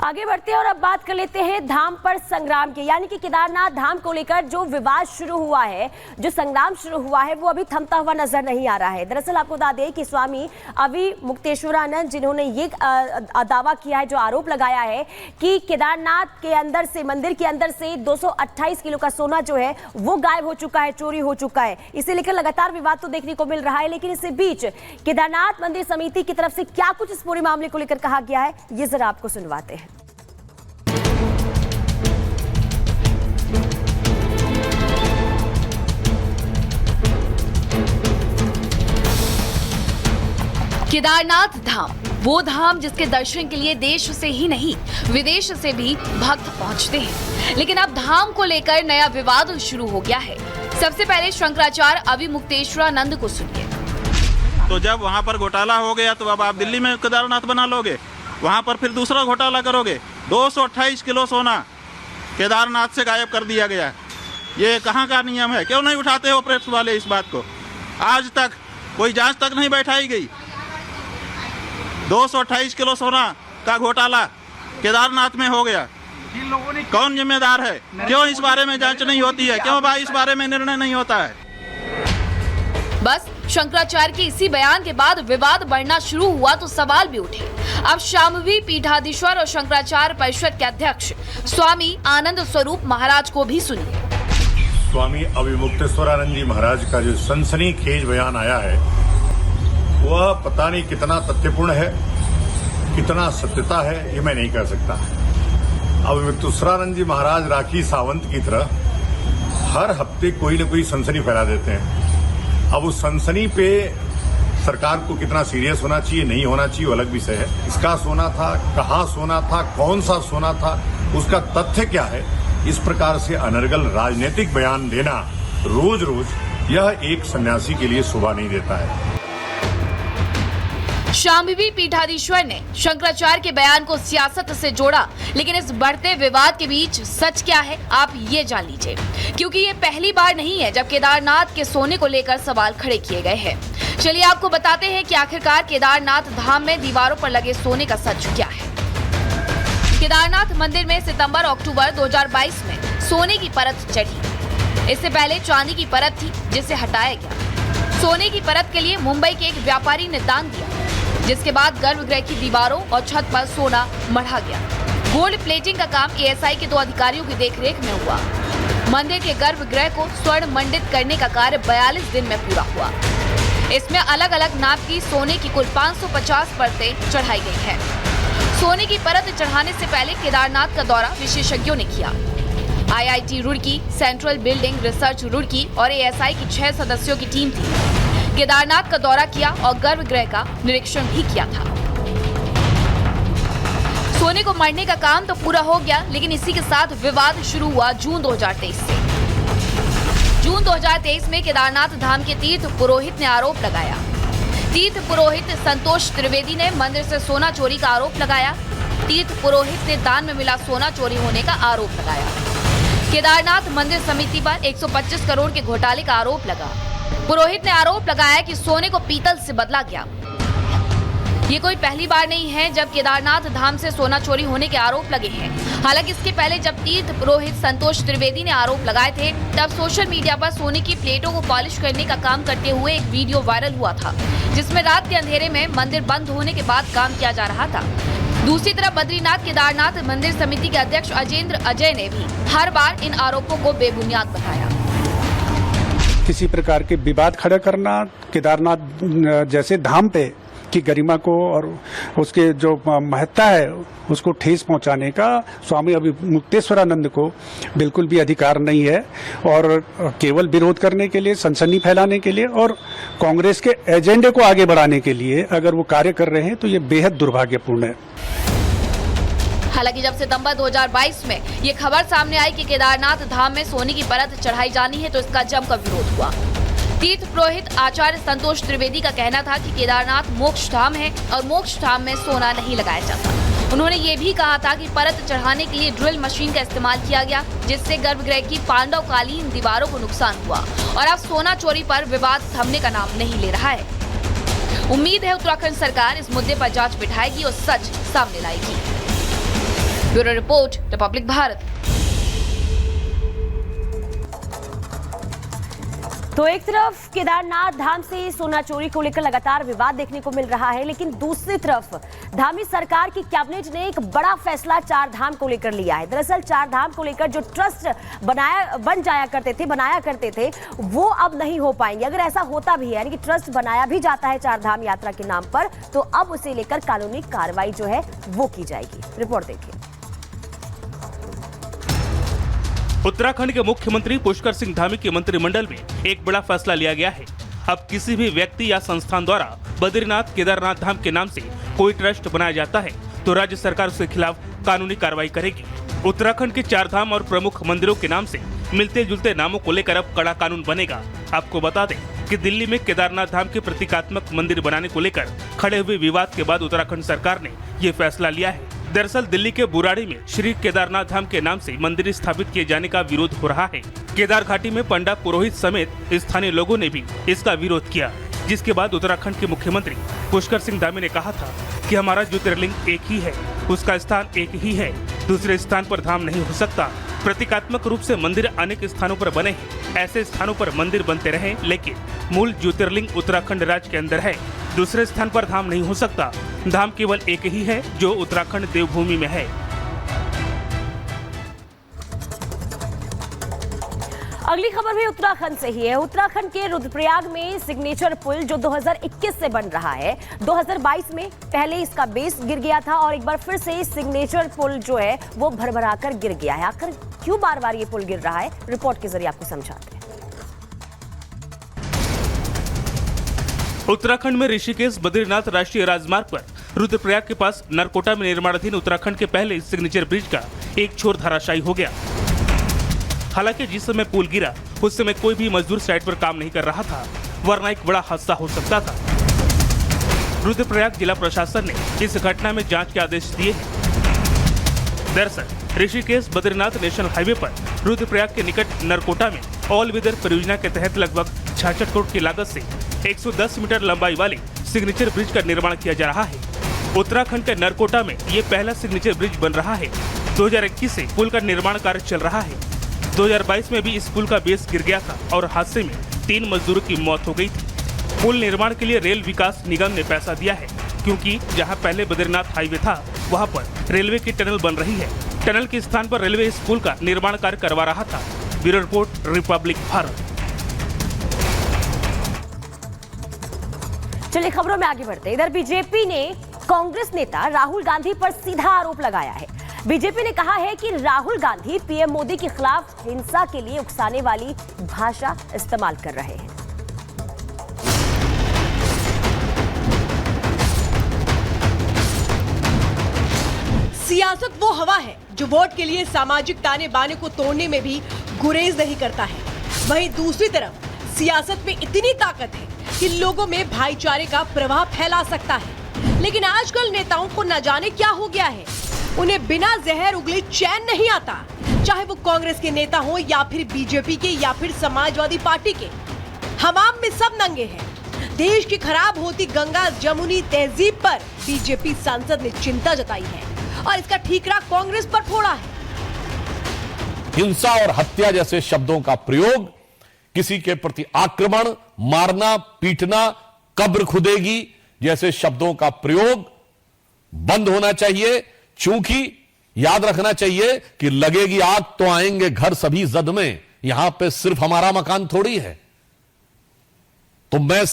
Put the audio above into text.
आगे बढ़ते हैं और अब बात कर लेते हैं धाम पर संग्राम की, यानी कि केदारनाथ धाम को लेकर जो विवाद शुरू हुआ है, जो संग्राम शुरू हुआ है, वो अभी थमता हुआ नजर नहीं आ रहा है। दरअसल आपको बता दें कि स्वामी अविमुक्तेश्वरानंद जिन्होंने ये दावा किया है, जो आरोप लगाया है कि केदारनाथ के अंदर से, मंदिर के अंदर से 228 किलो का सोना जो है वो गायब हो चुका है, चोरी हो चुका है। इसे लेकर लगातार विवाद तो देखने को मिल रहा है, लेकिन इसी बीच केदारनाथ मंदिर समिति की तरफ से क्या कुछ इस पूरे मामले को लेकर कहा गया है, ये जरा आपको सुनवाते हैं। केदारनाथ धाम, वो धाम जिसके दर्शन के लिए देश से ही नहीं विदेश से भी भक्त पहुंचते हैं, लेकिन अब धाम को लेकर नया विवाद शुरू हो गया है। सबसे पहले शंकराचार्य अविमुक्तेश्वरानंद को सुनिए। तो जब वहाँ पर घोटाला हो गया तो अब आप दिल्ली में केदारनाथ बना लोगे, वहाँ पर फिर दूसरा घोटाला करोगे। 228 किलो सोना केदारनाथ से गायब कर दिया गया। ये कहाँ का नियम है? क्यों नहीं उठाते हो प्रेस वाले इस बात को? आज तक कोई जांच तक नहीं बैठाई गई। 228 किलो सोना का घोटाला केदारनाथ में हो गया। कौन जिम्मेदार है? क्यों इस बारे में जांच नहीं होती है? क्यों भाई इस बारे में निर्णय नहीं होता है? बस शंकराचार्य के इसी बयान के बाद विवाद बढ़ना शुरू हुआ तो सवाल भी उठे। अब शाम्भवी पीठाधीश्वर और शंकराचार्य परिषद के अध्यक्ष स्वामी आनंद स्वरूप महाराज को भी सुनिए। स्वामी अविमुक्तेश्वरानंद जी महाराज का जो सनसनीखेज बयान आया है, वह पता नहीं कितना तथ्यपूर्ण है, कितना सत्यता है, ये मैं नहीं कह सकता। अविमुक्तेश्वरानंद जी महाराज राखी सावंत की तरह हर हफ्ते कोई न कोई सनसनी फैला देते हैं। अब उस सनसनी पे सरकार को कितना सीरियस होना चाहिए, नहीं होना चाहिए, वो अलग विषय है। इसका सोना था, कहाँ सोना था, कौन सा सोना था, उसका तथ्य क्या है, इस प्रकार से अनर्गल राजनीतिक बयान देना रोज रोज, यह एक सन्यासी के लिए शोभा नहीं देता है। शाम्भवी पीठाधीश्वर ने शंकराचार्य के बयान को सियासत से जोड़ा, लेकिन इस बढ़ते विवाद के बीच सच क्या है आप ये जान लीजिए, क्योंकि ये पहली बार नहीं है जब केदारनाथ के सोने को लेकर सवाल खड़े किए गए हैं। चलिए आपको बताते हैं कि आखिरकार केदारनाथ धाम में दीवारों पर लगे सोने का सच क्या है। केदारनाथ मंदिर में सितंबर अक्टूबर 2022 में सोने की परत चढ़ी। इससे पहले चांदी की परत थी, जिसे हटाया गया। सोने की परत के लिए मुंबई के एक व्यापारी ने दान दिया, जिसके बाद गर्भगृह की दीवारों और छत पर सोना मढ़ा गया। गोल्ड प्लेटिंग का काम एएसआई के 2 अधिकारियों की देखरेख में हुआ। मंदिर के गर्भगृह को स्वर्ण मंडित करने का कार्य 42 दिन में पूरा हुआ। इसमें अलग अलग नाप की सोने की कुल 550 परतें चढ़ाई गई है। सोने की परत चढ़ाने से पहले केदारनाथ का दौरा विशेषज्ञों ने किया। IIT Roorkee, central building research Roorkee और एएसआई की 6 सदस्यों की टीम थी। केदारनाथ का दौरा किया और गर्भगृह का निरीक्षण भी किया था। सोने को मढ़ने का काम तो पूरा हो गया, लेकिन इसी के साथ विवाद शुरू हुआ जून 2023 से। जून 2023 में केदारनाथ धाम के तीर्थ पुरोहित ने आरोप लगाया। तीर्थ पुरोहित संतोष त्रिवेदी ने मंदिर से सोना चोरी का आरोप लगाया। तीर्थ पुरोहित ने दान में मिला सोना चोरी होने का आरोप लगाया। केदारनाथ मंदिर समिति पर 125 करोड़ के घोटाले का आरोप लगा। पुरोहित ने आरोप लगाया कि सोने को पीतल से बदला गया। ये कोई पहली बार नहीं है जब केदारनाथ धाम से सोना चोरी होने के आरोप लगे हैं। हालांकि इसके पहले जब तीर्थ पुरोहित संतोष त्रिवेदी ने आरोप लगाए थे, तब सोशल मीडिया पर सोने की प्लेटों को पॉलिश करने का काम करते हुए एक वीडियो वायरल हुआ था, जिसमें रात के अंधेरे में मंदिर बंद होने के बाद काम किया जा रहा था। दूसरी तरफ बद्रीनाथ केदारनाथ मंदिर समिति के अध्यक्ष अजेंद्र अजय ने भी हर बार इन आरोपों को बेबुनियाद बताया। किसी प्रकार के विवाद खड़ा करना, केदारनाथ जैसे धाम पे की गरिमा को और उसके जो महत्ता है उसको ठेस पहुंचाने का स्वामी अविमुक्तेश्वरानंद को बिल्कुल भी अधिकार नहीं है। और केवल विरोध करने के लिए, सनसनी फैलाने के लिए और कांग्रेस के एजेंडे को आगे बढ़ाने के लिए अगर वो कार्य कर रहे हैं तो ये बेहद दुर्भाग्यपूर्ण है। हालांकि जब सितंबर 2022 में ये खबर सामने आई कि केदारनाथ धाम में सोने की परत चढ़ाई जानी है, तो इसका जमकर विरोध हुआ। तीर्थ पुरोहित आचार्य संतोष त्रिवेदी का कहना था कि केदारनाथ मोक्ष धाम है और मोक्ष धाम में सोना नहीं लगाया जाता। उन्होंने ये भी कहा था कि परत चढ़ाने के लिए ड्रिल मशीन का इस्तेमाल किया गया, जिससे गर्भगृह की पांडवकालीन दीवारों को नुकसान हुआ। और अब सोना चोरी पर विवाद थमने का नाम नहीं ले रहा है। उम्मीद है उत्तराखंड सरकार इस मुद्दे पर जांच बिठाएगी और सच सामने लाएगी। Bureau report, Republic Bharat. तो एक तरफ केदारनाथ धाम से सोना चोरी को लेकर लगातार विवाद देखने को मिल रहा है, लेकिन दूसरी तरफ धामी सरकार की कैबिनेट ने एक बड़ा फैसला चार धाम को लेकर लिया है। दरअसल चार धाम को लेकर जो ट्रस्ट बनाया करते थे वो अब नहीं हो पाएंगे। अगर ऐसा होता भी है, यानी कि ट्रस्ट बनाया भी जाता है चार धाम यात्रा के नाम पर, तो अब उसे लेकर कानूनी कार्रवाई जो है वो की जाएगी। रिपोर्ट देखिए। उत्तराखंड के मुख्यमंत्री पुष्कर सिंह धामी के मंत्रिमंडल में एक बड़ा फैसला लिया गया है। अब किसी भी व्यक्ति या संस्थान द्वारा बद्रीनाथ केदारनाथ धाम के नाम से कोई ट्रस्ट बनाया जाता है तो राज्य सरकार उसके खिलाफ कानूनी कार्रवाई करेगी। उत्तराखंड के चार धाम और प्रमुख मंदिरों के नाम से मिलते जुलते नामों को लेकर अब कड़ा कानून बनेगा। आपको बता दें कि दिल्ली में केदारनाथ धाम के प्रतीकात्मक मंदिर बनाने को लेकर खड़े हुए विवाद के बाद उत्तराखंड सरकार ने ये फैसला लिया है। दरअसल दिल्ली के बुराड़ी में श्री केदारनाथ धाम के नाम से मंदिर स्थापित किए जाने का विरोध हो रहा है। केदार घाटी में पंडा पुरोहित समेत स्थानीय लोगों ने भी इसका विरोध किया, जिसके बाद उत्तराखंड के मुख्यमंत्री पुष्कर सिंह धामी ने कहा था कि हमारा ज्योतिर्लिंग एक ही है, उसका स्थान एक ही है, दूसरे स्थान पर धाम नहीं हो सकता। प्रतीकात्मक रूप से मंदिर अनेक स्थानों पर बने हैं, ऐसे स्थानों पर मंदिर बनते रहे, लेकिन मूल ज्योतिर्लिंग उत्तराखंड राज्य के अंदर है, दूसरे स्थान पर धाम नहीं हो सकता। धाम केवल एक ही है जो उत्तराखंड देवभूमि में है। अगली खबर भी उत्तराखंड से ही है। उत्तराखंड के रुद्रप्रयाग में सिग्नेचर पुल जो 2021 से बन रहा है, 2022 में पहले इसका बेस गिर गया था और एक बार फिर से सिग्नेचर पुल जो है वो भरभरा कर गिर गया है। आखिर क्यों बार बार ये पुल गिर रहा है, रिपोर्ट के जरिए आपको समझाते हैं। उत्तराखंड में ऋषिकेश बद्रीनाथ राष्ट्रीय राजमार्ग पर रुद्रप्रयाग के पास नरकोटा में निर्माणाधीन उत्तराखंड के पहले सिग्नेचर ब्रिज का एक छोर धराशायी हो गया। हालांकि जिस समय पुल गिरा उस समय कोई भी मजदूर साइट पर काम नहीं कर रहा था, वरना एक बड़ा हादसा हो सकता था। रुद्रप्रयाग जिला प्रशासन ने इस घटना में जांच के आदेश दिए हैं। दरअसल ऋषिकेश बद्रीनाथ नेशनल हाईवे पर रुद्रप्रयाग के निकट नरकोटा में ऑल वेदर परियोजना के तहत लगभग 66 करोड़ की लागत से 110 मीटर लंबाई वाले सिग्नेचर ब्रिज का निर्माण किया जा रहा है। उत्तराखंड के नरकोटा में ये पहला सिग्नेचर ब्रिज बन रहा है। 2021 से पुल का निर्माण कार्य चल रहा है। 2022 में भी इस पुल का बेस गिर गया था और हादसे में 3 मजदूरों की मौत हो गई थी। पुल निर्माण के लिए रेल विकास निगम ने पैसा दिया है, क्योंकि जहां पहले बद्रीनाथ हाईवे था वहां पर रेलवे की टनल बन रही है। टनल के स्थान पर रेलवे इस पुल का निर्माण कार्य करवा रहा था। Bureau report, Republic Bharat. चलिए खबरों में आगे बढ़ते हैं। इधर बीजेपी ने कांग्रेस नेता राहुल गांधी पर सीधा आरोप लगाया है। बीजेपी ने कहा है कि राहुल गांधी पीएम मोदी के खिलाफ हिंसा के लिए उकसाने वाली भाषा इस्तेमाल कर रहे हैं। सियासत वो हवा है जो वोट के लिए सामाजिक ताने बाने को तोड़ने में भी गुरेज नहीं करता है। वहीं दूसरी तरफ सियासत में इतनी ताकत है कि लोगों में भाईचारे का प्रभाव फैला सकता है। लेकिन आजकल नेताओं को न जाने क्या हो गया है, उन्हें बिना जहर उगले चैन नहीं आता। चाहे वो कांग्रेस के नेता हो या फिर बीजेपी के या फिर समाजवादी पार्टी के, हवाम में सब नंगे हैं। देश की खराब होती गंगा जमुनी तहजीब पर बीजेपी सांसद ने चिंता जताई है और इसका ठीकरा कांग्रेस पर फोड़ा है। हिंसा और हत्या जैसे शब्दों का प्रयोग, किसी के प्रति आक्रमण, मारना, पीटना, कब्र खुदेगी जैसे शब्दों का प्रयोग बंद होना चाहिए। चूंकि याद रखना चाहिए कि लगेगी आग तो आएंगे घर सभी जद में, यहां पे सिर्फ हमारा मकान थोड़ी है। तो मैं